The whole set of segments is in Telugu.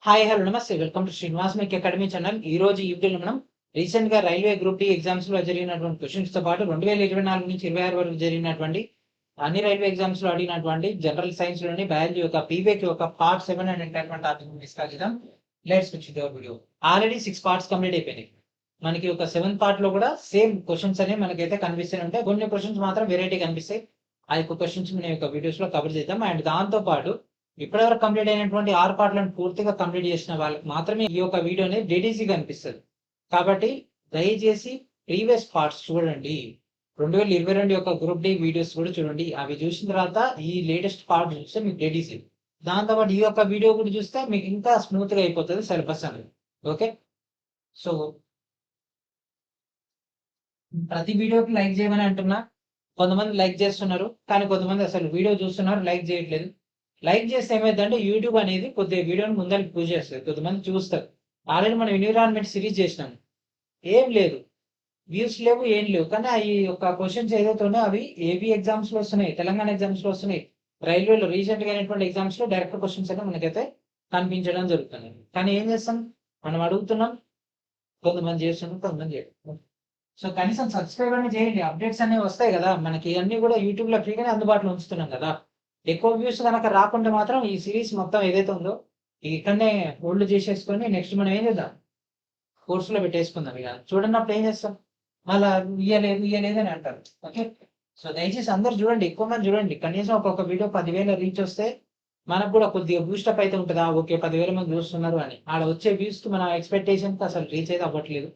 హాయ్ హలో నమస్తే welcome to Srinivas make academy channel. ఈ రోజు ఈ వీడియోలో మనం రీసెంట్ గా రైల్వే గ్రూప్ డి ఎగ్జామ్స్ లో జరిగినటువంటి క్వశ్చన్స్ తో పాటు 2024 నుంచి 26 వరకు జరిగినటువంటి అన్ని రైల్వే ఎగ్జామ్స్ లో అడిగినటువంటి జనరల్ సైన్స్ లోని బయాలజీ యొక్క పీవీకి ఒక పార్ట్ 7 అనేటటువంటి టాపిక్ డిస్కస్ చేద్దాం. Let's switch to your video. Already 6 parts complete అయిపోయినాయి. మనకి ఒక 7th పార్ట్ లో కూడా సేమ్ క్వశ్చన్స్ అనేవి మనకైతే కనిపిస్తూనే ఉంటాయి. కొన్ని క్వశ్చన్స్ మాత్రం వెరైటీ కనిపిస్తాయి. ఆ యొక్క క్వశ్చన్స్ మన యొక్క వీడియోస్ లో కవర్ చేద్దాం. అండ్ దాంతో పాటు ఇప్పటివరకు కంప్లీట్ అయినటువంటి 6 పార్ట్లను పూర్తిగా కంప్లీట్ చేసిన వాళ్ళకి మాత్రమే ఈ యొక్క వీడియో అనేది డీటీసీ కనిపిస్తుంది. కాబట్టి దయచేసి ప్రీవియస్ పార్ట్స్ చూడండి. 2022 యొక్క గ్రూప్ డి వీడియోస్ కూడా చూడండి. అవి చూసిన తర్వాత ఈ లేటెస్ట్ పార్ట్ చూస్తే మీకు డీటీసీ, దాంతో పాటు ఈ యొక్క వీడియో కూడా చూస్తే మీకు ఇంకా స్మూత్ గా అయిపోతుంది సిలబస్ అనేది. ఓకే, సో ప్రతి వీడియోకి లైక్ చేయమని అంటున్నా. కొంతమంది లైక్ చేస్తున్నారు, కానీ కొంతమంది అసలు వీడియో చూస్తున్నారు, లైక్ చేయట్లేదు. లైక్ చేస్తే ఏమైందంటే యూట్యూబ్ అనేది కొద్దిగా వీడియోని ముందరికి పూజ చేస్తుంది, కొంతమంది చూస్తారు. ఆల్రెడీ మనం ఎన్విరాన్మెంట్ సిరీస్ చేసినాము, ఏం లేదు, వ్యూస్ లేవు, ఏం లేవు. కానీ ఈ యొక్క క్వశ్చన్స్ ఏదైతే ఉన్నాయో అవి ఏపీ ఎగ్జామ్స్ లో వస్తున్నాయి, తెలంగాణ ఎగ్జామ్స్ లో వస్తున్నాయి, రైల్వేలో రీసెంట్ గా అయినటువంటి ఎగ్జామ్స్ లో డైరెక్ట్ క్వశ్చన్స్ అయితే మనకైతే కనిపించడం జరుగుతుంది. కానీ ఏం చేస్తాం, మనం అడుగుతున్నాం, కొంతమంది చేస్తున్నాం, కొంతమంది చేయడం. సో కనీసం సబ్స్క్రైబ్ అనేది చేయండి, అప్డేట్స్ అనేవి వస్తాయి కదా మనకి. అన్ని కూడా యూట్యూబ్ లో ఫ్రీగానే అందుబాటులో ఉంచుతున్నాం కదా. ఎక్కువ వ్యూస్ కనుక రాకుంటే మాత్రం ఈ సిరీస్ మొత్తం ఏదైతే ఉందో ఇక్కడనే హోల్డ్ చేసేసుకొని నెక్స్ట్ మనం ఏం చేద్దాం, కోర్సులో పెట్టేసుకుందాం. ఇక చూడన్నప్పుడు ఏం చేస్తాం, మళ్ళీ ఇయ్యలేదు అని అంటారు. ఓకే, సో దయచేసి అందరు చూడండి, ఎక్కువ మంది చూడండి. కనీసం ఒక్కొక్క వీడియో 10,000 రీచ్ వస్తే మనకు కూడా కొద్దిగా బూస్టప్ అయితే ఉంటుందా, ఓకే 10,000 మంది చూస్తున్నారు అని. ఆడ వచ్చే వ్యూస్ కి మన ఎక్స్పెక్టేషన్ అసలు రీచ్ అయితే అవ్వట్లేదు.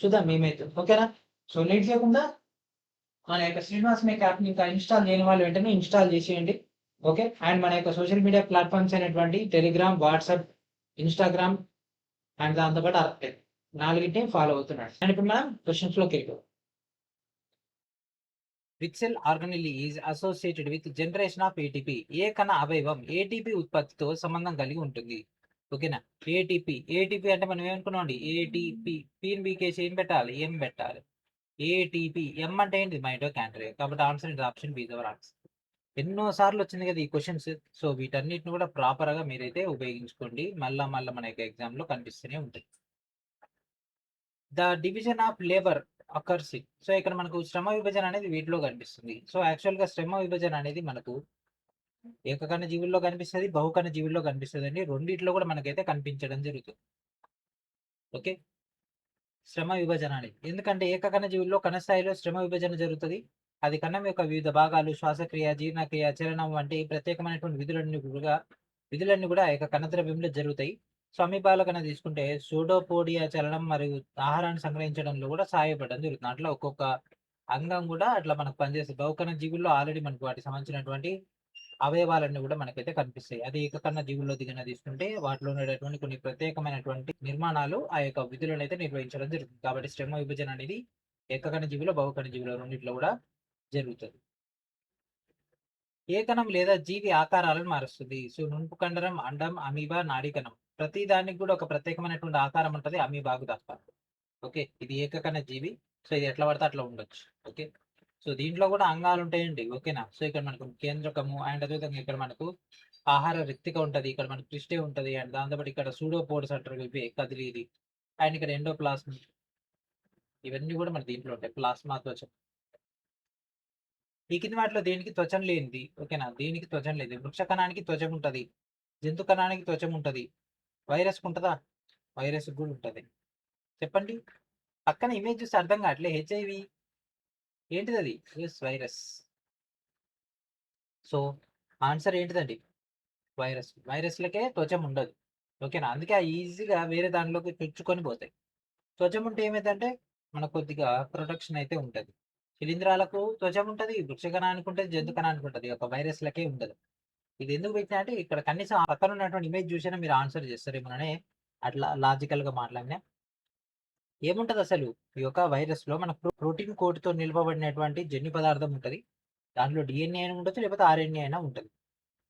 చూద్దాం మేమైతే. ఓకేనా, సో లేట్ చేయకుండా మన యొక్క శ్రీనివాస్ మేక్ యాప్ ఇంకా ఇన్స్టాల్ చేయని వాళ్ళు వెంటనే ఇన్స్టాల్ చేసేయండి. ఓకే, అండ్ మన యొక్క సోషల్ మీడియా ప్లాట్ఫామ్స్ అయినటువంటి టెలిగ్రామ్, వాట్సాప్, ఇన్స్టాగ్రామ్ అండ్ దాంతోపాటు అర్పేట్, నాలుగింటిని ఫాలో అవుతున్నాడు. అండ్ ఇప్పుడు మనం క్వశ్చన్స్ లోకి వెళ్ళిపోతాం. Which cell organelle is associated with generation of ATP? ఏ కణ అవయవం ఏటీపీ ఉత్పత్తితో సంబంధం కలిగి ఉంటుంది? ఓకేనా, ఏటీపీ అంటే మనం ఏమనుకున్నాం అండి, ఏటీపీ పీన్ బీకేసి ఏం పెట్టాలి, ఏం పెట్టాలి, ఏటీపీ. ఎం అంటే ఏంటి, మైటోకాండ్రియా. కాబట్టి answer is option be our answer. ఎన్నో సార్లు వచ్చింది కదా ఈ క్వశ్చన్స్. సో వీటన్నిటిని కూడా ప్రాపర్ గా మీరైతే ఉపయోగించుకోండి, మళ్ళా మన యొక్క ఎగ్జామ్ లో కనిపిస్తూనే ఉంటుంది. The division of labour occurs. So ఇక్కడ మనకు శ్రమ విభజన అనేది వీటిలో కనిపిస్తుంది. సో యాక్చువల్ గా శ్రమ విభజన అనేది మనకు ఏకకణ జీవుల్లో కనిపిస్తుంది, బహుకణ జీవుల్లో కనిపిస్తుంది అండి. రెండిట్లో కూడా మనకైతే కనిపించడం జరుగుతుంది. ఓకే, శ్రమ విభజన అనేది ఎందుకంటే ఏకకణ జీవుల్లో కణస్థాయిలో శ్రమ విభజన జరుగుతుంది. అది కణం యొక్క వివిధ భాగాలు, శ్వాసక్రియ, జీర్ణక్రియ, చలనం వంటి ప్రత్యేకమైనటువంటి విధులన్నీ కూడా ఆ యొక్క కణద్రవ్యంలో జరుగుతాయి. సో అమీబాల కన్నా తీసుకుంటే సూడోపోడియా చలనం మరియు ఆహారాన్ని సంగ్రహించడంలో కూడా సహాయపడడం జరుగుతుంది. అట్లా ఒక్కొక్క అంగం కూడా అట్లా మనకు పనిచేస్తుంది. బహుకణ జీవుల్లో ఆల్రెడీ మనకు వాటికి సంబంధించినటువంటి అవయవాలన్నీ కూడా మనకైతే కనిపిస్తాయి. అది ఏకకణ జీవుల్లో దిగిన తీసుకుంటే వాటిలో ఉండేటటువంటి కొన్ని ప్రత్యేకమైనటువంటి నిర్మాణాలు ఆ యొక్క విధులను అయితే నిర్వహించడం జరుగుతుంది. కాబట్టి శ్రమ విభజన అనేది ఏకకణ జీవులు, బహుకణ జీవులు రెండింటిలో కూడా జరుగుతుంది. ఏ కణం లేదా జీవి ఆకారాలను మారుస్తుంది? సో నునుపు కండరం, అండం, అమీబా, నాడీకణం. ప్రతి దానికి కూడా ఒక ప్రత్యేకమైనటువంటి ఆకారం ఉంటుంది, అమీబాకు తప్ప. ఓకే, ఇది ఏకకణ జీవి. సో ఇది ఎట్లా పడితే అట్లా ఉండొచ్చు. ఓకే, సో దీంట్లో కూడా అంగాలు ఉంటాయండి. ఓకేనా, సో ఇక్కడ మనకు కేంద్రకము అండ్ అదేవిధంగా ఇక్కడ మనకు ఆహార రిక్తిక ఉంటుంది, ఇక్కడ మనకు క్రిస్టే ఉంటుంది, అండ్ దాంతోపాటు ఇక్కడ సూడోపోడ్స్ అంటారు, ఇవి కదిలీది, అండ్ ఇక్కడ ఎండోప్లాస్మ్. ఇవన్నీ కూడా మన దీంట్లో ఉంటాయి. ప్లాస్మా త్వచం. ఈ కింది వాటిలో దేనికి త్వచం లేనిది? ఓకేనా, దీనికి త్వచం లేదు. వృక్ష కణానికి త్వచం ఉంటుంది, జంతు కణానికి త్వచం ఉంటుంది, వైరస్ ఉంటుందా? వైరస్ కూడా ఉంటుంది. చెప్పండి, పక్కన ఇమేజ్ చూస్తే అర్థం కావట్లే. హెచ్ఐవి ఏంటిది? అది వైరస్. సో ఆన్సర్ ఏంటిదండి, వైరస్. వైరస్లకే త్వచం ఉండదు. ఓకేనా, అందుకే ఈజీగా వేరే దానిలోకి చొచ్చుకొని పోతాయి. త్వచం ఉంటే ఏమైందంటే మనకు కొద్దిగా ప్రొటెక్షన్ అయితే ఉంటుంది. శిలీంధ్రాలకు త్వచం ఉంటుంది, వృక్షకణానికి ఉంటుంది, జంతు కణానికి ఉంటుంది, ఒక వైరస్లకే ఉండదు. ఇది ఎందుకు పెట్టినా అంటే ఇక్కడ కనీసం ఆ పక్కన ఉన్నటువంటి ఇమేజ్ చూసినా మీరు ఆన్సర్ చేస్తారేమోననే అట్లా లాజికల్ గా మాట్లాడినా. ఏముంటది అసలు ఈ యొక్క వైరస్ లో మనకు ప్రోటీన్ కోడ్తో నిలపబడినటువంటి జన్యు పదార్థం ఉంటుంది. దాంట్లో డిఎన్ఏ అయినా ఉండొచ్చు, లేకపోతే ఆర్ఎన్ఏ అయినా ఉంటుంది.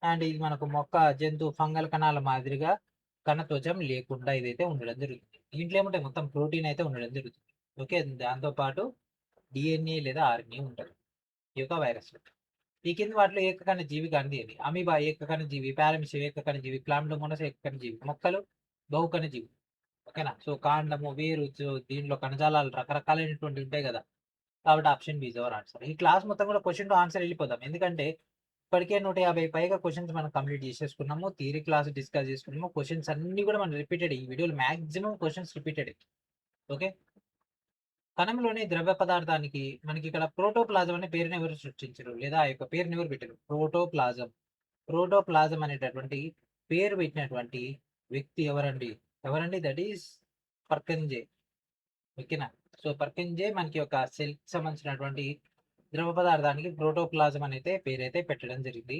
అండ్ ఇది మనకు మొక్క, జంతు, ఫంగల్ కణాల మాదిరిగా కణత్వచం లేకుండా ఇదైతే ఉండడం జరుగుతుంది. దీంట్లో ఏముంటాయి, మొత్తం ప్రోటీన్ అయితే ఉండడం జరుగుతుంది. ఓకే, దాంతో పాటు డిఎన్ఏ లేదా ఆర్ఎన్ఏ ఉంటుంది ఈ యొక్క వైరస్ లో. ఈ కింద వాటిలో ఏకకణ జీవి కానిది ఏది? అమీబా ఏకకణ జీవి, పారామిస్ ఏకకణ జీవి, క్లామ్డోమోనస్ ఏకకణ జీవి. మొక్కలు బహుకణ జీవి. ఓకేనా? సో, కాండము, వేరు, దీంట్లో కణజాలాలు రకరకాలైనటువంటివి ఉంటాయి గదా! కాబట్టి option B is our answer. ఈ క్లాస్ మొత్తం కూడా క్వెషన్ టు ఆన్సర్ ఎళ్ళిపోదాం. ఎందుకంటే ఇప్పటికే 150 పైగా క్వెషన్స్ మనం కంప్లీట్ చేసేసుకున్నాము. థియరీ క్లాస్ డిస్కస్ చేసుకున్నాము. క్వెషన్స్ అన్నీ కూడా మనం రిపీటెడ్ ఈ వీడియోలో మాక్సిమం క్వెషన్స్ రిపీటెడే. ఓకే. కణంలోని ద్రవ్య పదార్థానికి మనకిక్కడ ప్రోటోప్లాజం అనే పేరుని ఎవరు సృష్టించారు? లేదా ఆ యొక్క పేరుని ఎవరు పెట్టారు? ప్రోటోప్లాజం. ప్రోటోప్లాజం అనేటటువంటి పేరు పెట్టినటువంటి వ్యక్తి ఎవరండి? ఎవరండి? That is Purkinje. ఓకేనా? సో, పర్కింజే మనకి ఒక సెల్‌కి సంబంధించినటువంటి ద్రవ పదార్థానికి ప్రోటోప్లాజం అనైతే పేరైతే పెట్టడం జరిగింది.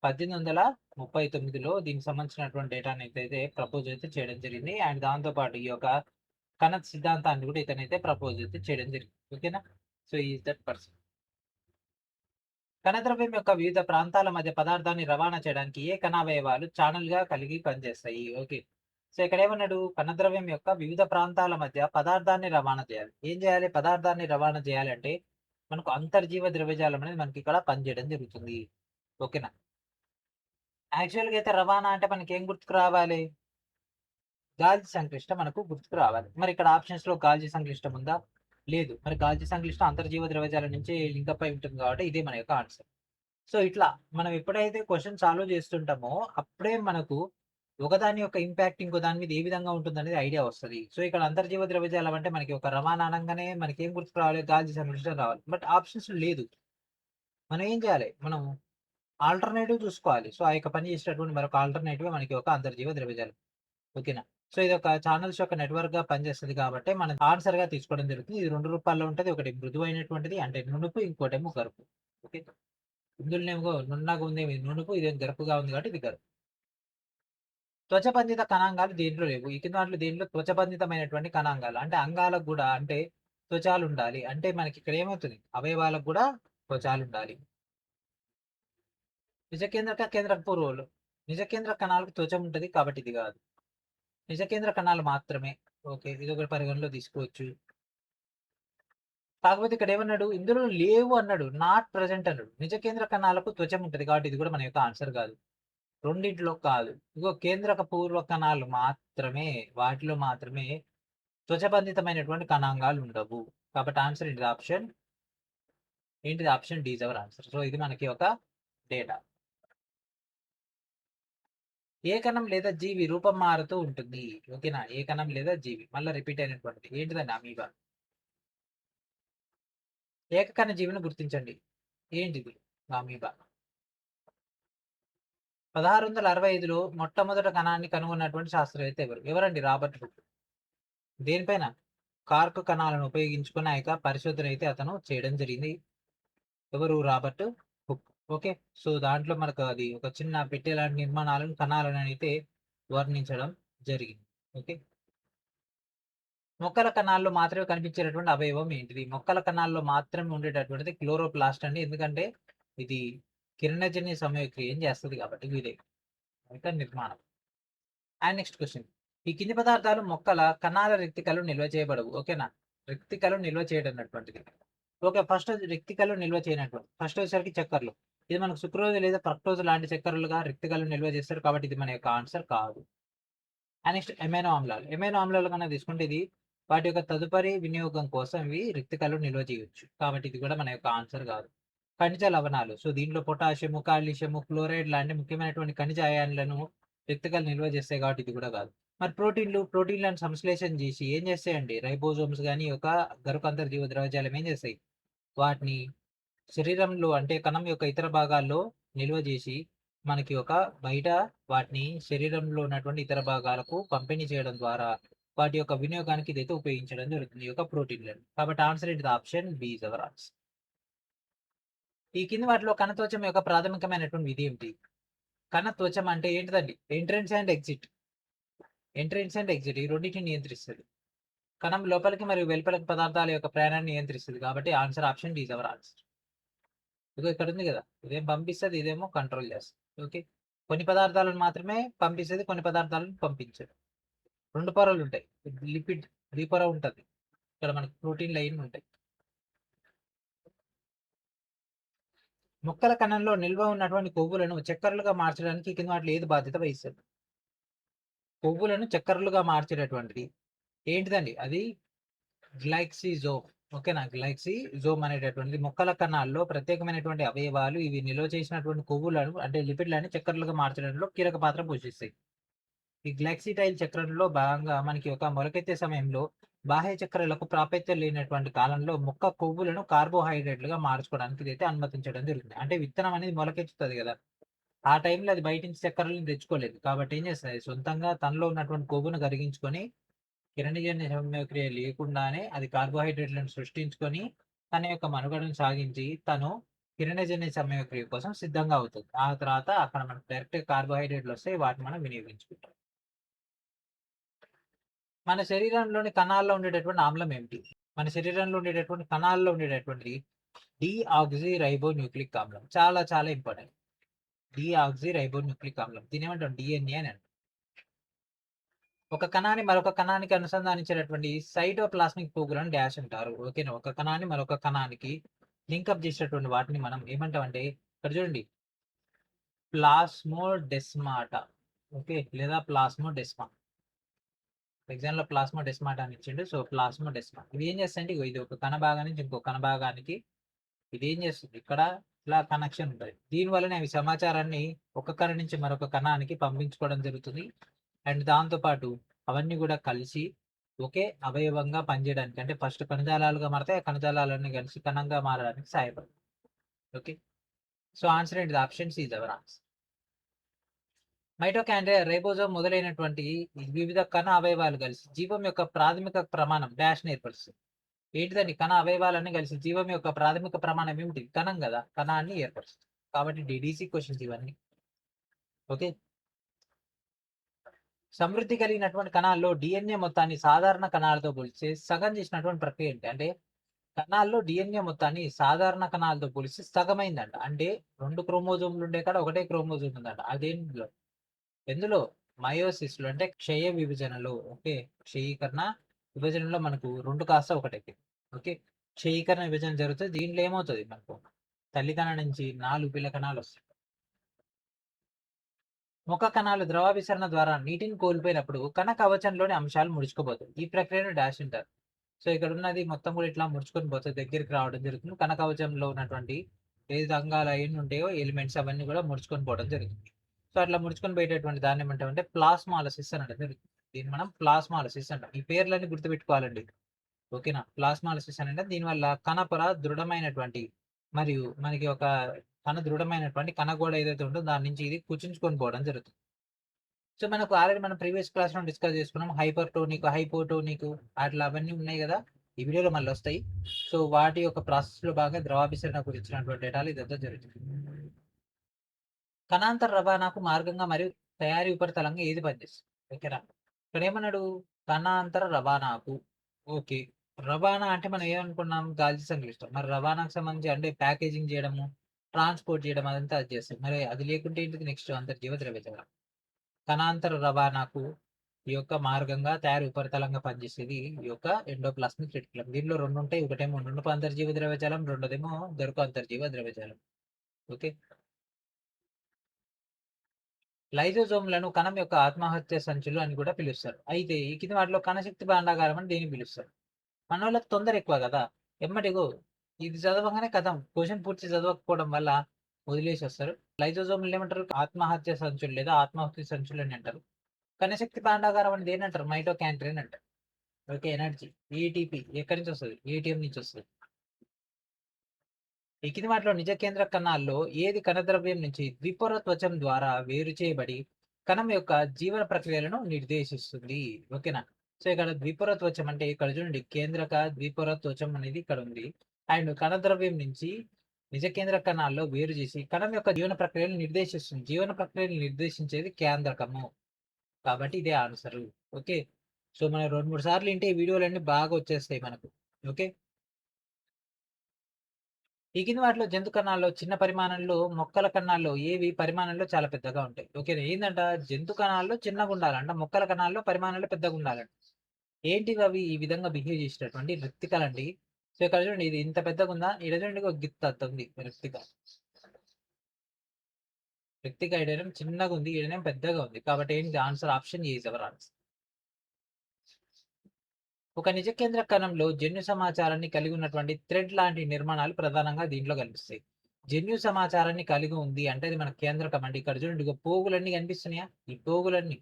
1839లో దీనికి సంబంధించినటువంటి డేటానైతే ప్రపోజ్ అయితే చేయడం జరిగింది. అండ్ దాంతో పాటు ఈ యొక్క కణ సిద్ధాంతాన్ని కూడా ఇతనైతే ప్రపోజ్ అయితే చేయడం జరిగింది. ఓకేనా? సో, ఈ ఈస్ దట్ పర్సన్. కణద్రవ్యం యొక్క వివిధ ప్రాంతాల మధ్య పదార్థాన్ని రవాణా చేయడానికి ఏ కణావయవాలు ఛానెల్‌గా కలిగి పనిచేస్తాయి? ఓకే. సో, ఇక్కడేమన్నాడు? కణద్రవ్యం యొక్క వివిధ ప్రాంతాల మధ్య పదార్థాన్ని రవాణా చేయాలి. ఏం చేయాలి? పదార్థాన్ని రవాణా చేయాలంటే మనకు అంతర్జీవ ద్రవ్యజాలం అనేది మనకిక్కడ పనిచేయడం జరుగుతుంది. ఓకేనా? యాక్చువల్‌గా అయితే రవాణా అంటే మనకేం గుర్తుకు రావాలి? గాల్జీ సంక్లిష్ట మనకు గుర్తుకు రావాలి. మరి ఇక్కడ ఆప్షన్స్‌లో గాల్జీ సంక్లిష్టం ఉందా? లేదు. మరి గాల్జీ సంక్లిష్టం అంతర్జీవ ద్రవ్యజాలం నుంచి లింకప్ అయి ఉంటుంది కాబట్టి ఇదే మన యొక్క ఆన్సర్. సో, ఇట్లా మనం ఎప్పుడైతే క్వెషన్ సాల్వ్ చేస్తుంటామో, అప్పుడే మనకు ఒకదాని యొక్క ఇంపాక్ట్ ఇంకో దాని మీద ఏ విధంగా ఉంటుందనేది ఐడియా వస్తది. సో, ఇక్కడ అంతర్జీవ ద్రవ్యజాలం అంటే మనకి ఒక రవాణా అనంగానే మనకేం గుర్తుకు రావాలి? గాల్జీ సంక్లిష్టం రావాలి. బట్ ఆప్షన్స్ లేదు. మనం ఏం చేయాలి? మనం ఆల్టర్‌నేటివ్ చూసుకోవాలి. సో, ఆ యొక్క పని చేసేటటువంటి మరొక ఆల్టర్‌నేటివే మనకి ఒక అంతర్జీవ ద్రవ్యజాలం. ఓకేనా? సో, ఇదొక ఛానెల్స్ యొక్క నెట్‌వర్క్‌గా పనిచేస్తది కాబట్టి మనం ఆన్సర్‌గా తీసుకోవడం జరుగుతుంది. ఇది 2 రూపాల్లో ఉంటది. ఒకటి మృదువైనటువంటిది అంటే నునుపు, ఇంకోటేమో గరుకు. ఓకే. ఇందులోనేమో నున్నగా ఉందేమో ఇది నునుపు, ఇదేమో గరుకుగా ఉంది కాబట్టి ఇది గరుకు. త్వచబంధిత కణాంగాలు దేంట్లో లేవు. ఈ కింద వాటిలో దేంట్లో త్వచబంధితమైనటువంటి కణాంగాలు అంటే అంగాలకు గూడా అంటే త్వచాలుండాలి. అంటే మనకిక్కడ ఏమవుతది? అవయవాలకు గూడా త్వచాలుండాలి. నిజకేంద్రక, కేంద్రక పూర్వలు. నిజకేంద్రక కణాలకు త్వచం ఉంటది కాబట్టి ఇది గాదు. నిజకేంద్ర కణాలు మాత్రమే. ఓకే. ఇదొకటి పరిగణలో తీసుకోవచ్చు. కాకపోతే ఇక్కడేమన్నాడు? ఇందులో లేవు అన్నాడు. నాట్ ప్రెజెంట్ అన్నాడు. నిజకేంద్ర కణాలకు త్వచం ఉంటది కాబట్టి ఇది గూడా మన యొక్క ఆన్సర్ గాదు. రెండిట్లో కాదు. ఇగో కేంద్రక పూర్వ కణాలు మాత్రమే. వాటిలో మాత్రమే త్వచబంధితమైనటువంటి కణాంగాలుండవు. కాబట్టి ఆన్సర్ ఏంటిది? ఆప్షన్ ఏంటిది? Option D is our answer. So, ఇది మనకి ఒక డేటా. ఏ కణం లేదా జీవి రూపం మారుతూ ఉంటుంది. ఓకేనా? ఏ కణం లేదా జీవి. మళ్ళా రిపీట్ అయినటువంటిది. ఏంటిదండి? అమీబా. ఏకకణ జీవిని గుర్తించండి. ఏంటిది? అమీబా. 1665లో మొట్టమొదట కణాన్ని కనుగొన్నటువంటి శాస్త్రవేత్త ఎవరు? ఎవరండి? Robert hook. దేనిపైన? కార్క్ కణాలను ఉపయోగించుకొని ఆ యొక్క పరిశోధన అయితే అతను చేయడం జరిగింది. ఎవరు? Robert hook. ఓకే. సో, దాంట్లో మనకు అది ఒక చిన్న పెట్టె లాంటి నిర్మాణాలను, కణాలనైతే వర్ణించడం జరిగింది. ఓకే. మొక్కల కణాల్లో మాత్రమే కనిపించేటటువంటి అవయవం ఏంటిది? మొక్కల కణాల్లో మాత్రమే ఉండేటటువంటిది క్లోరోప్లాస్ట్ అండి. ఎందుకంటే ఇది కిరణజన్య సమయక్రియను చేస్తది కాబట్టి ఇదే. ఇంకా నిర్మాణం. And next question. ఈ కింది పదార్థాలు మొక్కల కణాల రిక్తికలు నిల్వ చేయబడవు. ఓకేనా? రిక్తికలు నిల్వ చేయడన్నటువంటిది. ఓకే. ఫస్ట్ రిక్తికలు నిల్వ చేయనటువంటి. ఫస్ట్ వచ్చేసరికి చక్కెరలు. ఇది మనకు సుక్రోజ్ లేదా ఫ్రక్టోజ్ లాంటి చక్కెరలుగా రిక్తికలు నిల్వ చేస్తారు కాబట్టి ఇది మన యొక్క ఆన్సర్ కాదు. అండ్ నెక్స్ట్ ఎమైనో ఆమ్లాలు. ఎమైనో ఆమ్లాలు కన్నా తీసుకుంటే ఇది వాటి యొక్క తదుపరి వినియోగం కోసం ఇవి రిక్తికలు నిల్వ చేయొచ్చు. కాబట్టి ఇది కూడా మన యొక్క ఆన్సర్ కాదు. ఖనిజ లవణాలు. సో, దీంట్లో పొటాషియము, కాల్షియము, ఫ్లోరైడ్ లాంటి ముఖ్యమైనటువంటి ఖనిజ అయాన్లను రిక్తికలు నిల్వ చేస్తాయి కాబట్టి ఇది కూడా కాదు. మరి ప్రోటీన్‌లను సంశ్లేషణ చేసి ఏం చేస్తాయండి? రైబోజోమ్స్ గాని, ఒక గరుకు అంతర్జీవ ద్రవజాలం ఏం చేస్తాయి? వాటిని శరీరంలో అంటే కణం యొక్క ఇతర భాగాల్లో నిల్వ చేసి, మనకి ఒక బయట వాటిని శరీరంలో ఉన్నటువంటి ఇతర భాగాలకు పంపిణీ చేయడం ద్వారా, వాటి యొక్క వినియోగానికి ఇదైతే ఉపయోగించడం జరుగుతుంది. ఈ యొక్క ప్రోటీన్‌లను. కాబట్టి ఆన్సర్ ఏంటిది? Option B is our answer. ఈ కింది వాటిలో కణత్వచం యొక్క ప్రాథమికమైనటువంటి విధి ఏమిటి? కణత్వచం అంటే ఏంటిదండి? Entrance and exit. Entrance and exit ఈ రెండిటిని నియంత్రిస్తది. కణం లోపలికి మరియు వెలుపలికి పదార్థాల యొక్క ప్రయాణాన్ని నియంత్రిస్తది. కాబట్టి answer option D is our answer. ఇదిగో ఇక్కడ ఉంది గదా! ఇదేం పంపిస్తది, ఇదేమో కంట్రోల్ చేస్తది. ఓకే. కొన్ని పదార్థాలను మాత్రమే పంపిస్తది. కొన్ని పదార్థాలను పంపించదు. 2 పొరలుంటాయి. లిపిడ్ ద్విపొర ఉంటది. ఇక్కడ మనకు ప్రోటీన్ లైన్ ఉంటాయి. మొక్కల కణంలో నిల్వ ఉన్నటువంటి కొవ్వులను చక్కెరలుగా మార్చడానికి కింద వాటిలో ఏది బాధ్యత వహిస్తది? కొవ్వులను చక్కెరలుగా మార్చేటటువంటిది ఏంటిదండి అది గ్లైక్సిజోమ్. ఓకేనా? గ్లైక్సిజోమ్ అనేటటువంటిది మొక్కల కణాల్లో ప్రత్యేకమైనటువంటి అవయవాలు ఇవి నిల్వ చేసినటువంటి కొవ్వులను అంటే లిపిడ్లని చక్కెరలుగా మార్చడంలో కీలక పాత్ర పోషిస్తాయి. ఈ గ్లైక్సిటైల్ చక్రంలో భాగంగా మనకి ఒక మొలకెత్తే సమయంలో బాహ్య చక్కెరలకు ప్రాప్యత లేనటువంటి కాలంలో మొక్క కొవ్వులను కార్బోహైడ్రేట్లుగా మార్చుకోవడానికి ఇదైతే అనుమతించడం జరుగుతుంది. అంటే విత్తనం అనేది మొలకెత్తుతది కదా! ఆ టైంలో అది బయట నుంచి చక్కెరలను తెచ్చుకోలేదు. కాబట్టి ఏం చేస్తది సొంతంగా తనలో ఉన్నటువంటి కొవ్వును కరిగించుకొని కిరణజన్య సంయోగక్రియ లేకుండానే అది కార్బోహైడ్రేట్‌లను సృష్టించుకొని తన యొక్క మనుగడను సాగించి తను కిరణజన్య సంయోగక్రియ కోసం సిద్ధంగా అవుతుంది. ఆ తర్వాత అక్కడ మనకు డైరెక్ట్‌గా కార్బోహైడ్రేట్‌లొస్తాయి. వాటిని మనం వినియోగించుకుంటాం. మన శరీరంలోని కణాల్లో ఉండేటటువంటి ఆమ్లం ఏమిటి? మన శరీరంలో ఉండేటటువంటి కణాల్లో ఉండేటటువంటిది డీఆక్సిరైబోన్యూక్లిక్ ఆమ్లం. చాలా చాలా ఇంపార్టెంట్. డీఆక్సిరైబోన్యూక్లిక్ ఆమ్లం. దీన్నేమంటాం డీఎన్ఏ అని అంటాం. ఒక కణాన్ని మరొక కణానికి అనుసంధానించేటటువంటి సైటోప్లాస్మిక్ పోగులను డాష్ అంటారు. ఓకేనా? ఒక కణాన్ని మరొక కణానికి లింకప్ చేసేటటువంటి వాటిని మనం ఏమంటామంటే ఇక్కడ చూడండి ప్లాస్మోడెస్మాటా. ఓకే. లేదా ప్లాస్మోడెస్మా. ఎగ్జామ్‌లో ప్లాస్మోడెస్మాటా అని ఇచ్చిండు. సో, ప్లాస్మోడెస్మా. ఇవి ఏం చేస్తాయంటే ఇగో ఇది ఒక కణ భాగం నుంచి ఇంకో కణ భాగానికి ఇదేం చేస్తుంది ఇక్కడ ఇలా కనెక్షన్ ఉంటది. దీని వల్లనే అవి సమాచారాన్ని ఒక కణం నుంచి మరొక కణానికి పంపించుకోవడం జరుగుతుంది. అండ్ దాంతో పాటు అవన్నీ కూడా కలిసి ఒకే అవయవంగా పనిచేయడానికి అంటే ఫస్ట్ కణజాలాలుగా మారతాయి. ఆ కణజాలాలన్నీ కలిసి కణంగా మారడానికి సహాయపడతాయి. ఓకే. సో, ఆన్సర్ ఏంటిది? Option C is our answer. Mitochondria, ribosome మొదలైనటువంటి ఈ వివిధ కణ అవయవాలు కలిసి జీవం యొక్క ప్రాథమిక ప్రమాణం డాష్‌ని ఏర్పరుస్తుంది. ఏంటిదండి? కణ అవయవాలన్నీ కలిసి జీవం యొక్క ప్రాథమిక ప్రమాణం ఏమిటి? కణం గదా! కణాన్ని ఏర్పరుస్తుంది. కాబట్టి డీడీసీ క్వెషన్స్ ఇవన్నీ. ఓకే. సమృద్ధి కలిగినటువంటి కణాల్లో డీఎన్ఏ మొత్తాన్ని సాధారణ కణాలతో పోలిస్తే సగం చేసినటువంటి ప్రక్రియ ఏంటి? అంటే కణాల్లో డీఎన్ఏ మొత్తాన్ని సాధారణ కణాలతో పోలిస్తే సగమైందంట. అంటే 2 క్రోమోజోమ్‌లు ఉండే కాడ ఒకటే క్రోమోజోమ్ ఉందంట. అదేంటిలో? ఎందులో? మయోసిస్‌లో అంటే క్షయ విభజనలో. ఓకే. క్షయీకరణ విభజనలో మనకు 2 కాస్త ఒకటైతది. ఓకే. క్షయీకరణ విభజన జరుగుతది. దీంట్లో ఏమవుతది మనకు తల్లి కణం నుంచి 4 పిల్ల కణాలొస్తాయి. ముఖ కణాలు ద్రవ విసరణ ద్వారా నీటిని కోల్పోయినప్పుడు కణ కవచంలోని అంశాలు ముడుచుకుపోతాయి. ఈ ప్రక్రియను డాష్ అంటారు. సో, ఇక్కడ ఉన్నది మొత్తం కూడా ఇట్లా ముడుచుకొని పోతది. దగ్గరికి రావడం జరుగుతుంది. కణ కవచంలో ఉన్నటువంటి ఏదైతే అంగాలు అయన్నీ ఉంటాయో ఎలిమెంట్స్ అవన్నీ కూడా ముడుచుకొని పోవడం జరుగుతుంది. సో, అట్లా ముడుచుకొని పోయేటటువంటి దాన్ని ఏమంటామంటే ప్లాస్మాలసిస్ అనడం జరుగుతుంది. దీన్ని మనం ప్లాస్మాలసిస్ అంటాం. ఈ పేర్లన్నీ గుర్తుపెట్టుకోవాలండి. ఓకేనా? ప్లాస్మాలసిస్ అంటే దీనివల్ల కణపొర దృఢమైనటువంటి మరియు మనకి ఒక దృఢమైనటువంటి కణగోడ ఏదైతే ఉంటుందో దాని నుంచి ఇది కుచించుకొని పోవడం జరుగుతుంది. సో, మనకు ఆల్రెడీ మనం ప్రీవియస్ క్లాస్‌లో డిస్కస్ చేసుకున్నాం. హైపర్‌టోనిక్, హైపోటోనిక్ అట్లా అవన్నీ ఉన్నాయి గదా! ఈ వీడియోలో మళ్ళొస్తాయి. సో, వాటి యొక్క ప్రాసెస్‌లో భాగంగా ద్రవాభిసరణ గురించినటువంటి డేటాలు ఇదంతా జరుగుతుంది. కణాంతర రవాణాకు మార్గంగా మరియు తయారీ ఉపరితలంగా ఏది పనిచేస్తుంది? ఓకేనా? ఇక్కడేమన్నాడు? కణాంతర రవాణాకు. ఓకే. రవాణా అంటే మనం ఏమనుకున్నాం? గాలి సంక్లిష్టం. మరి రవాణాకు సంబంధించి అంటే ప్యాకేజింగ్ చేయడము, ట్రాన్స్‌పోర్ట్ చేయడం అదంతా అది చేస్తాం. మరి అది లేకుంటే ఏంటిది నెక్స్ట్ అంతర్జీవ ద్రవ్యజాలం. కణాంతర రవాణాకు ఈ యొక్క మార్గంగా తయారీ ఉపరితలంగా పనిచేసేది ఈ యొక్క ఎండోప్లాస్మిక్ రెటిక్యులం. దీనిలో 2 ఉంటాయి. ఒకటేమో నునుపు అంతర్జీవ ద్రవ్యజాలం, రెండోదేమో గరుకు అంతర్జీవ ద్రవ్యజాలం. ఓకే. లైజోజోమ్‌లను కణం యొక్క ఆత్మహత్య సంచులు అని కూడా పిలుస్తారు. అయితే ఈ కింది వాటిలో కణశక్తి భాండాగారం అని దేన్ని పిలుస్తారు? మనోళ్ళకి తొందర ఎక్కువ గదా! ఎమ్మటిగో ఇది చదవంగానే ఖతం. క్వెషన్ పూర్తి చదవకపోవడం వల్ల వదిలేసొస్తారు. లైజోజోమ్‌లని ఏమంటారు? ఆత్మహత్య సంచులు లేదా ఆత్మాహుతి సంచులు అని అంటారు. కణశక్తి భాండాగారం అని దేన్నంటారు? మైటోకాండ్రియా అని అంటారు. ఓకే. ఎనర్జీ. ఏటీపీ ఎక్కడి నుంచొస్తది? ఏటీఎం నుంచొస్తది. ఈ కింది వాటిలో నిజ కేంద్ర కణాల్లో ఏది కణద్రవ్యం నుంచి ద్విపొర త్వచం ద్వారా వేరు చేయబడి కణం యొక్క జీవన ప్రక్రియలను నిర్దేశిస్తుంది. ఓకేనా? సో, ఇక్కడ ద్విపొర త్వచం అంటే ఇక్కడ చూడండి కేంద్రక ద్విపొర త్వచం అనేది ఇక్కడ ఉంది. అండ్ కణద్రవ్యం నుంచి నిజ కేంద్ర కణాల్లో వేరు చేసి కణం యొక్క జీవన ప్రక్రియను నిర్దేశిస్తుంది. జీవన ప్రక్రియను నిర్దేశించేది కేంద్రకము. కాబట్టి ఇదే ఆన్సరు. ఓకే. సో, మనం 2, 3 సార్లు ఇంటే ఈ వీడియోలన్నీ బాగా వచ్చేస్తాయి మనకు. ఓకే. ఈ కింది వాటిలో జంతు కణాల్లో చిన్న పరిమాణంలో, మొక్కల కణాల్లో ఏవి పరిమాణంలో చాలా పెద్దగా ఉంటాయి. ఓకేనా? ఏందంట జంతు కణాల్లో చిన్నగుండాలంట. మొక్కల కణాల్లో పరిమాణంలో పెద్దగుండాలంట. ఏంటివవి ఈ విధంగా బిహేవ్ చేసేటటువంటి రిక్తికలండి. సో, ఇక్కడ చూడండి ఇది ఇంత పెద్దగుందా? ఈడ చూడండి ఒక గిత్తంత ఉంది రిక్తిక. వ్యక్తిక ఈడనేమో చిన్నగా ఉంది, ఈడనేమో పెద్దగా ఉంది. కాబట్టి ఏంటి answer option A is our answer. ఒక నిజ కేంద్ర కణంలో జన్యు సమాచారాన్ని కలిగి ఉన్నటువంటి థ్రెడ్ లాంటి నిర్మాణాలు ప్రధానంగా దీంట్లో కనిపిస్తాయి. జన్యు సమాచారాన్ని కలిగి ఉంది అంటే అది మన కేంద్రకం అండి. ఇక్కడ చూడండి, ఇగో పోగులన్నీ కనిపిస్తున్నాయా? ఈ పోగులన్నీ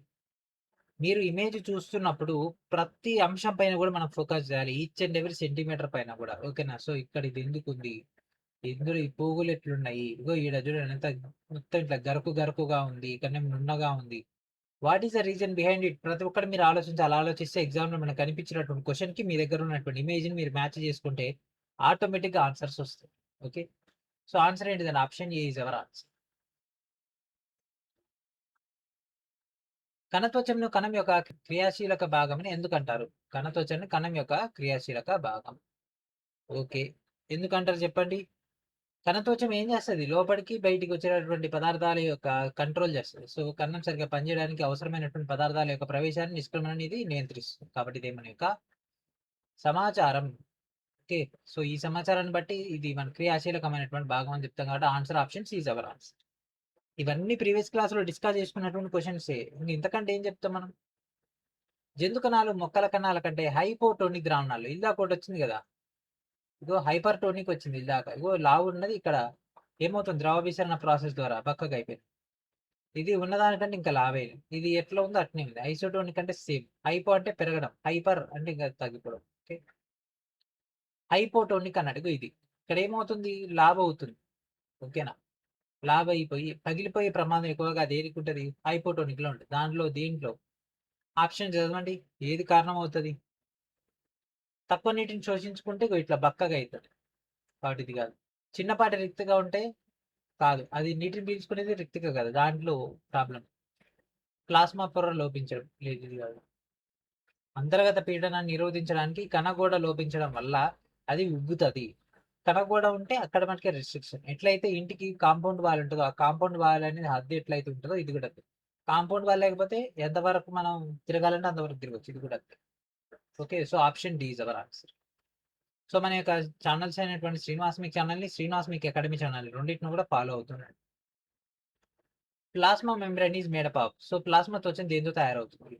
మీరు ఇమేజ్ చూస్తున్నప్పుడు ప్రతి అంశం పైన కూడా మనం ఫోకస్ చేయాలి. ఈచ్ అండ్ ఎవరీ సెంటీమీటర్ పైన కూడా. ఓకేనా? సో ఇక్కడ ఇది ఎందుకుంది, ఇందులో ఈ పోగులు ఎట్లున్నాయి, ఇగో ఈడ చూడండి ఎంత మొత్తం ఇట్లా గరుకు గరుకుగా ఉంది, ఇక్కడనేమో నున్నగా ఉంది. What is the reason behind it? ప్రతి ఒక్కటి మీరు ఆలోచించాలి. ఆలోచిస్తే ఎగ్జామ్‌లో మనకు కనిపించినటువంటి క్వెషన్‌కి మీ దగ్గర ఉన్నటువంటి ఇమేజ్‌ని మీరు మ్యాచ్ చేసుకుంటే ఆటోమేటిక్‌గా ఆన్సర్స్ వస్తాయి. ఓకే. సో ఆన్సర్ ఏంటిదండి? Option A is our answer. కణత్వచంను కణం యొక్క క్రియాశీలక భాగమని ఎందుకంటారు? కణత్వచాన్ని కణం యొక్క క్రియాశీలక భాగం. ఓకే. ఎందుకంటారు చెప్పండి? కణత్వచం ఏం చేస్తది? లోపలికి, బయటికి వచ్చేటటువంటి పదార్థాల యొక్క కంట్రోల్ చేస్తది. సో, కన్నం సరిగ్గా పనిచేయడానికి అవసరమైనటువంటి పదార్థాల యొక్క ప్రవేశాన్ని, నిష్క్రమణని ఇది నియంత్రిస్తుంది. కాబట్టి ఇది మన యొక్క సమాచారం. ఓకే. సో, ఈ సమాచారాన్ని బట్టి ఇది మన క్రియాశీలకమైనటువంటి భాగం అని చెప్తాం కాబట్టి answer option C is our answer. ఇవన్నీ ప్రీవియస్ క్లాస్‌లో డిస్కస్ చేసుకున్నటువంటి క్వెషన్సే. ఇంతకంటే ఏం చెప్తాం మనం? జంతు కణాలు మొక్కల కణాల కంటే హైపోటోనిక్ ద్రావణాలు. ఇందాక ఒకటొచ్చింది గదా! ఇగో హైపర్‌టోనిక్ వచ్చింది ఇందాక. ఇగో లావున్నది ఇక్కడ ఏమవుతుంది? ద్రవ విసరణ ప్రాసెస్ ద్వారా బక్కగయిపోయింది. ఇది ఉన్నదానికంటే ఇంకా లావైంది. ఇది ఎట్లా ఉందో అట్నే ఉంది. ఐసోటోనిక్ అంటే సేమ్. హైపో అంటే పెరగడం. హైపర్ అంటే ఇంకా తగ్గిపోవడం. ఓకే. హైపోటోనిక్ అన్నాడు. ఇగో ఇది. ఇక్కడ ఏమవుతుంది? లావవుతుంది. ఓకేనా? లావయిపోయి పగిలిపోయే ప్రమాదం ఎక్కువగా దేనికుంటది? హైపోటోనిక్‌లో ఉంటది. దీంట్లో ఆప్షన్ చదవండి. ఏది కారణమవుతది? తక్కువ నీటిని శోషించుకుంటే ఇగో ఇట్లా బక్కగా అయితది. కాబట్టి ఇది కాదు. చిన్నపాటి రిక్తగా ఉంటే కాదు. అది నీటిని పీల్చుకునేది రిక్తిక కాదు. దాంట్లో ప్రాబ్లమ్. ప్లాస్మా పొర లోపించడం. లేదు, ఇది కాదు. అంతర్గత పీడనాన్ని నిరోధించడానికి కణగోడ లోపించడం వల్ల అది ఉబ్బుతది. కణగోడ ఉంటే అక్కడ మనకి రెస్ట్రిక్షన్. ఎట్లయితే ఇంటికి కాంపౌండ్ వాల్ ఉంటదో, ఆ కాంపౌండ్ వాల్ అనేది హద్దు ఎట్లయితే ఉంటదో ఇది కూడా అంతే. కాంపౌండ్ వాల్ లేకపోతే ఎంతవరకు మనం తిరగాలంటే అంతవరకు తిరగొచ్చు. ఇది కూడా అంతే. Okay. So option D is our answer. So మన యొక్క ఛానల్స్ అయినటువంటి శ్రీనివాస్ మీకు ఛానల్‌ని, శ్రీనివాస్ మీకు అకాడమీ ఛానల్ రెండిటిని కూడా ఫాలో అవుతుండండి. Plasma membrane is made up of. So plasma త్వచం దేనితో తయారవుతుంది?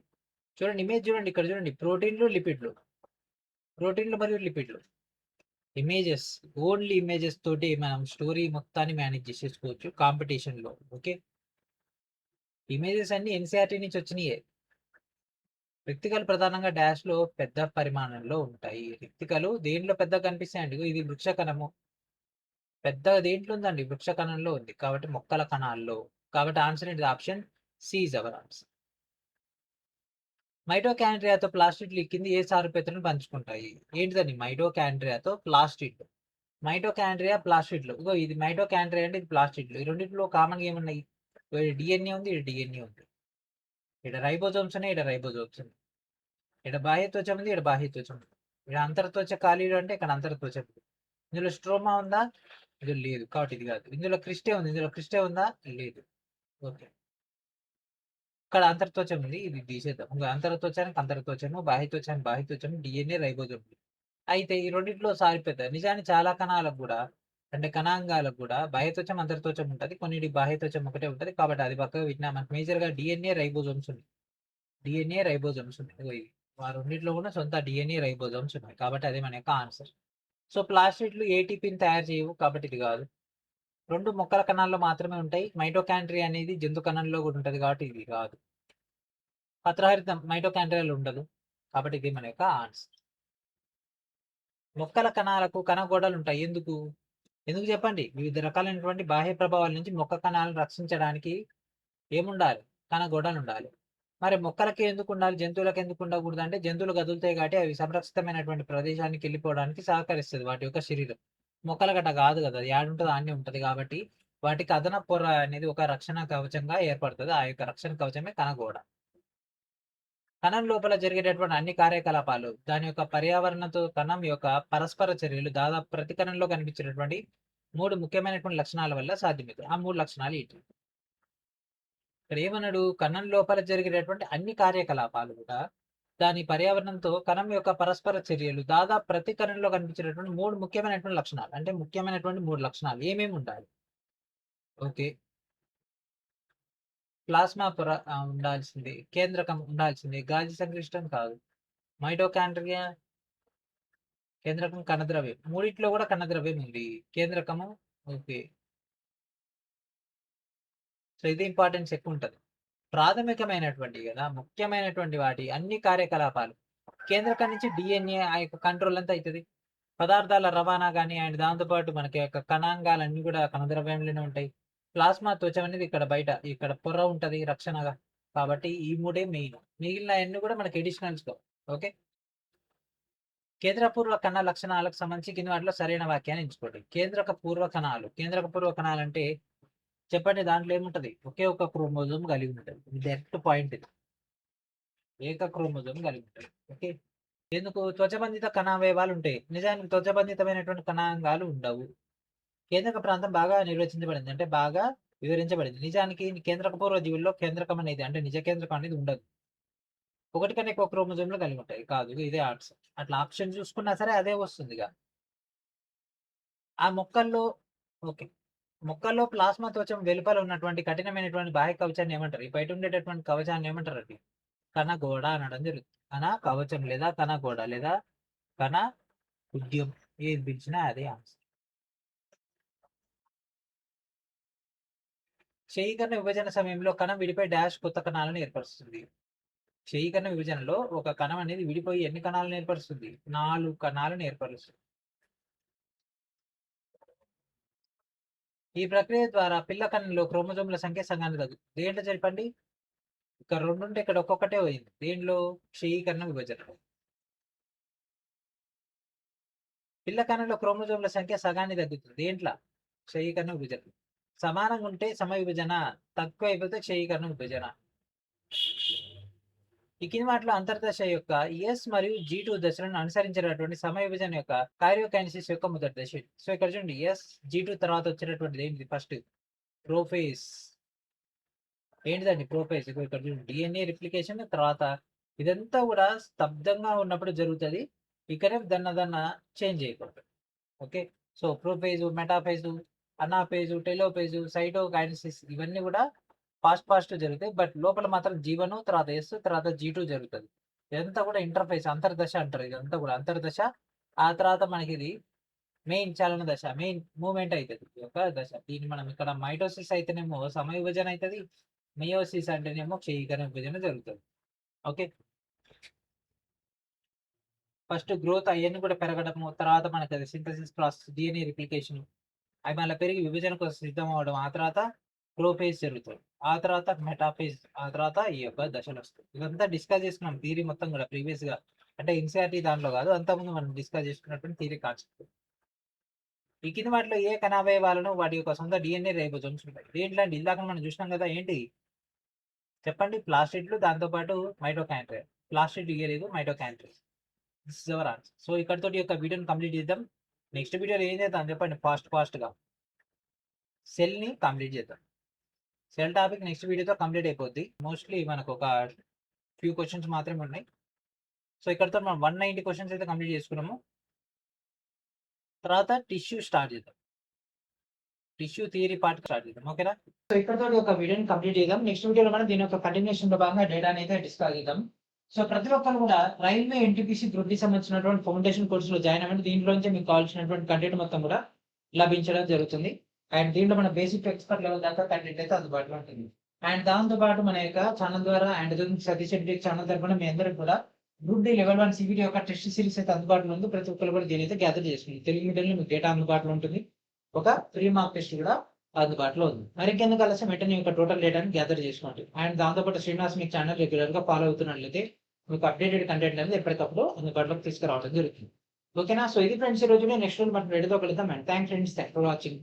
చూడండి ఇమేజ్ చూడండి. ఇక్కడ చూడండి ప్రోటీన్‌లు, లిపిడ్‌లు. ప్రోటీన్‌లు మరియు లిపిడ్‌లు. ఇమేజెస్, ఓన్లీ ఇమేజెస్ తోటి మనం స్టోరీ మొత్తాన్ని మేనేజ్ చేసేసుకోవచ్చు కాంపిటీషన్‌లో. ఓకే. ఇమేజెస్ అన్నీ ఎన్‌సీఈఆర్‌టీ నుంచి వచ్చినయే. రిక్తికలు ప్రధానంగా డాష్‌లో పెద్ద పరిమాణంలో ఉంటాయి. రిక్తికలు దేనిలో పెద్దగా కనిపిస్తాయండి? ఇగో ఇది వృక్ష కణము. పెద్దగా దేంట్లో ఉందండి? వృక్ష కణంలో ఉంది. కాబట్టి మొక్కల కణాల్లో. కాబట్టి ఆన్సర్ ఏంటిది? Option C is our answer. మైటోకాండ్రియాతో ప్లాస్టిడ్‌లు ఈ కింది ఏ సారూప్యతను పంచుకుంటాయి? ఏంటిదండి మైటోకాండ్రియాతో ప్లాస్టిడ్‌లు? మైటోకాండ్రియా, ప్లాస్టిడ్‌లు. ఇగో ఇది మైటోకాండ్రియా అంటే ఇది ప్లాస్టిడ్‌లు. ఈ రెండిట్లో కామన్‌గా ఏమున్నాయి? ఈడ డీఎన్ఏ ఉంది, ఈడ డీఎన్ఏ ఉంది. ఈడ రైబోజోమ్స్ ఉన్నాయి, ఈడ రైబోజోమ్స్ ఉన్నాయి. ఈడ బాహ్య త్వచం ఉంది, ఈడ బాహ్య త్వచం ఉంది. ఈడ అంతర్త్వచ ఖాళీలు అంటే ఇక్కడ అంతర్త్వచం ఉంది. ఇందులో స్ట్రోమా ఉందా? ఇది లేదు. కాబట్టి ఇది కాదు. ఇందులో క్రిస్టే ఉంది. ఇందులో క్రిస్టే ఉందా? లేదు. ఓకే. ఇక్కడ అంతర్త్వచం ఉంది. ఇది తీసేద్దాం. ఇంగ అంతర్త్వచానికి అంతర్త్వచము, బాహ్యత్వచానికి బాహ్యత్వచము, డీఎన్ఏ, రైబోజోమ్. అయితే ఈ రెండిట్లో సారూప్యత నిజానికి చాలా కణాలకు గూడా అంటే కణాంగాలకు గూడా బాహ్యత్వచం, అంతర్త్వచం ఉంటది. కొన్నిటికి బాహ్యత్వచం ఒకటే ఉంటది. కాబట్టి అది పక్కకు పెట్టినా మనకు మేజర్‌గా డీఎన్ఏ, రైబోజోమ్స్ ఉన్నాయి. డీఎన్ఏ, రైబోజోమ్స్ ఉన్నాయి. ఇగో ఇవి. ఆ రెండిట్లో కూడా సొంత డీఎన్ఏ, రైబోజోమ్స్ ఉన్నాయి. కాబట్టి అదే మన యొక్క ఆన్సర్. సో ప్లాస్టిడ్‌లు ఏటీపీని తయారు చేయవు. కాబట్టి ఇది కాదు. 2 మొక్కల కణాల్లో మాత్రమే ఉంటాయి. మైటోకాండ్రియా అనేది జంతు కణంలో కూడా ఉంటది. కాబట్టి ఇది కాదు. పత్రహరితం మైటోకాండ్రియాలో ఉండదు. కాబట్టి ఇది మన యొక్క ఆన్సర్. మొక్కల కణాలకు కణగోడలుంటాయి. ఎందుకు? ఎందుకు చెప్పండి? వివిధ రకాలైనటువంటి బాహ్య ప్రభావాల నుంచి మొక్క కణాలను రక్షించడానికి ఏముండాలి? కణగోడలుండాలి. మరి మొక్కలకి ఎందుకుండాలి? జంతువులకి ఎందుకు ఉండకూడదంటే, జంతువులు కదులుతాయి కాబట్టి అవి సంరక్షితమైనటువంటి ప్రదేశానికెళ్ళిపోవడానికి సహకరిస్తది వాటి యొక్క శరీరం. మొక్కలకట్ట గాదు గదా! అది యాడుంటదో ఆడనే ఉంటది గాబట్టి, వాటికి అదనపు పొర అనేది ఒక రక్షణ కవచంగా ఏర్పడతది. ఆ యొక్క రక్షణ కవచమే కణగోడ. కణం లోపల జరిగేటటువంటి అన్ని కార్యకలాపాలు, దాని యొక్క పర్యావరణంతో కణం యొక్క పరస్పర చర్యలు దాదాపు ప్రతి కణంలో కనిపించేటటువంటి 3 ముఖ్యమైనటువంటి లక్షణాల వల్ల సాధ్యమవుతాయి. ఆ 3 లక్షణాలు ఏంటి? ఇక్కడ ఏమన్నాడు? కణం లోపల జరిగేటటువంటి అన్ని కార్యకలాపాలు కూడా దాని పర్యావరణంతో కణం యొక్క పరస్పర చర్యలు దాదాపు ప్రతి కణంలో కనిపించేటటువంటి 3 ముఖ్యమైనటువంటి లక్షణాలు. అంటే ముఖ్యమైనటువంటి 3 లక్షణాలు ఏమేమి ఉండాలి? ఓకే. ప్లాస్మా పొర ఉండాల్సింది. కేంద్రకం ఉండాల్సింది. గాలి సంక్లిష్టం కాదు. మైటోకాండ్రియా కేంద్రకం కణద్రవ్యం. మూడిట్లో కూడా కణద్రవ్యం ఉంది. కేంద్రకము ఓకే. సో ఇది ఇంపార్టెన్స్ ఎక్కువ ఉంటది. ప్రాథమికమైనటువంటి కదా ముఖ్యమైనటువంటి వాటి అన్ని కార్యకలాపాలు కేంద్రకం నుంచి డిఎన్ఏ ఆ యొక్క కంట్రోల్ అంతా అవుతుంది. పదార్థాల రవాణా కానీ అండ్ దాంతోపాటు మనకి యొక్క కణాంగాలన్నీ కూడా కణద్రవ్యంలోనే ఉంటాయి. ప్లాస్మా త్వచం అనేది ఇక్కడ బయట ఇక్కడ పొర ఉంటది రక్షణగా. కాబట్టి ఈ మూడే మెయిన్. మిగిలిన అన్ని కూడా మనకి ఎడిషనల్స్. ఓకే. కేంద్రపూర్వ కణ లక్షణాలకు సంబంధించి కింద వాటిలో సరైన వాక్యాన్ని ఎంచుకోండి. కేంద్రక పూర్వ కణాలు. కేంద్రక పూర్వ కణాలు అంటే చెప్పండి, దాంట్లో ఏముంటది? ఒకే ఒక క్రోమోజోమ్ కలిగి ఉంటుంది. డైరెక్ట్ పాయింట్ ఇది. ఏక క్రోమోజోమ్ కలిగి ఉంటుంది. ఓకే. ఎందుకు? త్వచబంధిత కణావయవాలు ఉంటాయి. నిజానికి త్వచబంధితమైనటువంటి కణాంగాలు ఉండవు. కేంద్రక ప్రాంతం బాగా నిర్వచించబడింది, అంటే బాగా వివరించబడింది. నిజానికి కేంద్రక పూర్వ జీవుల్లో కేంద్రకం అనేది అంటే నిజ కేంద్రకం అనేది ఉండదు. ఒకటి కన్నా ఎక్కువ క్రోమోజోమ్లు కలిగి ఉంటాయి. కాదు, ఇదే ఆన్సర్. అట్లా ఆప్షన్ చూసుకున్నా సరే అదే వస్తుందిగా. ఆ మొక్కల్లో ఓకే. మొక్కల్లో ప్లాస్మా త్వచం వెలుపల ఉన్నటువంటి కఠినమైనటువంటి బాహ్య కవచాన్ని ఏమంటారు? ఈ బయట ఉండేటటువంటి కవచాన్ని ఏమంటారు? అది కణ గోడ అనడం జరుగుతుంది. కణ కవచం లేదా కణ గోడ లేదా కణ ఉద్యమం, ఏది పిలిచినా అదే ఆన్సర్. క్షయీకరణ విభజన సమయంలో కణం విడిపోయి డాష్ కొత్త కణాలను ఏర్పరుస్తుంది. క్షయీకరణ విభజనలో ఒక కణం అనేది విడిపోయి ఎన్ని కణాలను ఏర్పరుస్తుంది? 4 కణాలను ఏర్పరుస్తుంది. ఈ ప్రక్రియ ద్వారా పిల్ల కణంలో క్రోమోజోముల సంఖ్య సగానికి తగ్గుతుంది. దేంట్లో చెప్పండి? ఇక్కడ 2 ఉంటే ఇక్కడ ఒక్కొక్కటే పోయింది. దేంట్లో? క్షయీకరణ విభజనలో. పిల్ల కణంలో క్రోమోజోముల సంఖ్య సగానికి తగ్గుతుంది. దేంట్లో? క్షయీకరణ విభజన. సమానంగా ఉంటే సమ విభజన, తక్కువ అయిపోతే క్షయీకరణ విభజన. ఈ కింది వాటిలో అంతర్దశ యొక్క ఎస్ మరియు G2 దశలను అనుసరించినటువంటి సమ విభజన యొక్క కార్యోకైనసిస్ యొక్క మొదటి దశ. సో ఇక్కడ చూడండి, G2 తర్వాత వచ్చినటువంటిది ఏంటిది? First prophase. ఏంటిదండి ప్రోఫేజ్? ఇక్కడ చూడండి, డిఎన్ఏ రిప్లికేషన్ తర్వాత ఇదంతా కూడా స్తబ్దంగా ఉన్నప్పుడు జరుగుతుంది. ఇక్కడ దన్న చేంజ్ అయిపోతుంది. ఓకే. సో ప్రోఫేజు, మెటాఫేజు, అనాఫేజు, టెలోఫేజు, సైటోకైనసిస్ ఇవన్నీ కూడా ఫాస్ట్ జరుగుతాయి. బట్ లోపల మాత్రం G1 తర్వాత S తర్వాత G2 జరుగుతుంది. ఇదంతా కూడా ఇంటర్ఫేస్, అంతర్దశ అంటారు. ఇదంతా కూడా అంతర్దశ. ఆ తర్వాత మనకి ఇది మెయిన్ చలన దశ, మెయిన్ మూవ్మెంట్ అవుతుంది ఒక దశ. దీన్ని మనం ఇక్కడ మైటోసిస్ అయితేనేమో సమ విభజన అవుతుంది, మియోసిస్ అంటేనేమో క్షయీకరణ విభజన జరుగుతుంది. ఓకే. ఫస్ట్ గ్రోత్ అవన్నీ కూడా పెరగడము, తర్వాత మనకి అది సింథసిస్ ప్రాసెస్, డిఎన్ఏ రిప్లికేషన్, అవి మళ్ళీ పెరిగి విభజన కోసం సిద్ధం అవ్వడం, ఆ తర్వాత ప్రోఫేజ్ జరుగుతుంది, ఆ తర్వాత మెటాఫేజ్, ఆ తర్వాత ఈ యొక్క దశలు వస్తాయి. ఇదంతా డిస్కస్ చేసుకున్నాం థియరీ మొత్తం కూడా ప్రీవియస్ గా, అంటే ఎన్సీఆర్టీ దాంట్లో కాదు, అంతకుముందు మనం డిస్కస్ చేసుకున్నటువంటి థియరీ కాన్సెప్ట్. ఈ కింది వాటిలో ఏ కణావయవాలను వాటి యొక్క సొంత డిఎన్ఏ రైబోజోమ్స్ ఉంటాయి? దేంట్లో అండి? ఇందాక మనం చూసినాం కదా, ఏంటి చెప్పండి? ప్లాస్టిడ్లు, దాంతోపాటు మైటోకాండ్రియా. ప్లాస్టిడ్ ఇయ్యలేదు, mitochondria. This is our answer. So ఇక్కడతో యొక్క వీడియోని కంప్లీట్ చేద్దాం. నెక్స్ట్ వీడియోలో ఏం చేద్దాం చెప్పండి? ఫాస్ట్గా సెల్ ని కంప్లీట్ చేద్దాం. సెల్ టాపిక్ నెక్స్ట్ వీడియోతో కంప్లీట్ అయిపోద్ది. మోస్ట్లీ మనకు ఒక ఫ్యూ క్వశ్చన్స్ మాత్రమే ఉన్నాయి. సో ఇక్కడతో మనం 190 క్వశ్చన్స్ అయితే కంప్లీట్ చేసుకున్నాము. తర్వాత టిష్యూ స్టార్ట్ చేద్దాం. టిష్యూ థియరీ పార్ట్ స్టార్ట్ చేద్దాం. ఓకేనా? సో ఇక్కడతో ఒక వీడియోని కంప్లీట్ చేద్దాం. నెక్స్ట్ వీడియోలో మనం దీని యొక్క కంటిన్యూషన్ లో భాగంగా డేటాని అయితే డిస్కస్ చేద్దాం. సో ప్రతి ఒక్కరు కూడా రైల్వే ఎన్టీపీసీ గ్రూప్కి సంబంధించినటువంటి ఫౌండేషన్ కోర్సులో జాయిన్ అవ్వండి. దీంట్లోంచి మీకు కావాల్సినటువంటి కంటెంట్ మొత్తం కూడా లభించడం జరుగుతుంది. అండ్ దీంట్లో మన బేసిక్ ఎక్స్పర్ట్ లెవెల్ దాకా కంటెంట్ అయితే అందుబాటులో ఉంటుంది. అండ్ దాంతో పాటు మన యొక్క ఛానల్ ద్వారా అండ్ సతీష్ రెడ్డి ఛానల్ తరఫున మీ అందరికి కూడా గ్రూప్ డి లెవెల్ 1 సివిటీ యొక్క టెస్ట్ సిరీస్ అయితే అందుబాటులో ఉంది. ప్రతి ఒక్కరు కూడా దీని అయితే గ్యాదర్ చేసుకుంది. తెలుగు మీడియంలో మీకు డేటా అందుబాటులో ఉంటుంది. ఒక 3 మార్క్ టెస్ట్ కూడా అందుబాటులో ఉంది. మరి ఇంకెందుకు ఆలస్యం, వెంటనే యొక్క టోటల్ డేటాని గ్యాదర్ చేసుకోండి. అండ్ దాంతోపాటు శ్రీనివాస్ మీ ఛానల్ రెగ్యులర్ గా ఫాలో అవుతున్నట్లయితే మీకు అప్డేటెడ్ కంటెంట్ అనేది ఎప్పటికప్పుడు అందుబాటులోకి తీసుకురావడం జరుగుతుంది. ఓకేనా? సో ఇది ఫ్రెండ్స్ ఈ రోజు. నెక్స్ట్ రోజు మనం రెడీతో కలుద్దాం. And thanks for watching.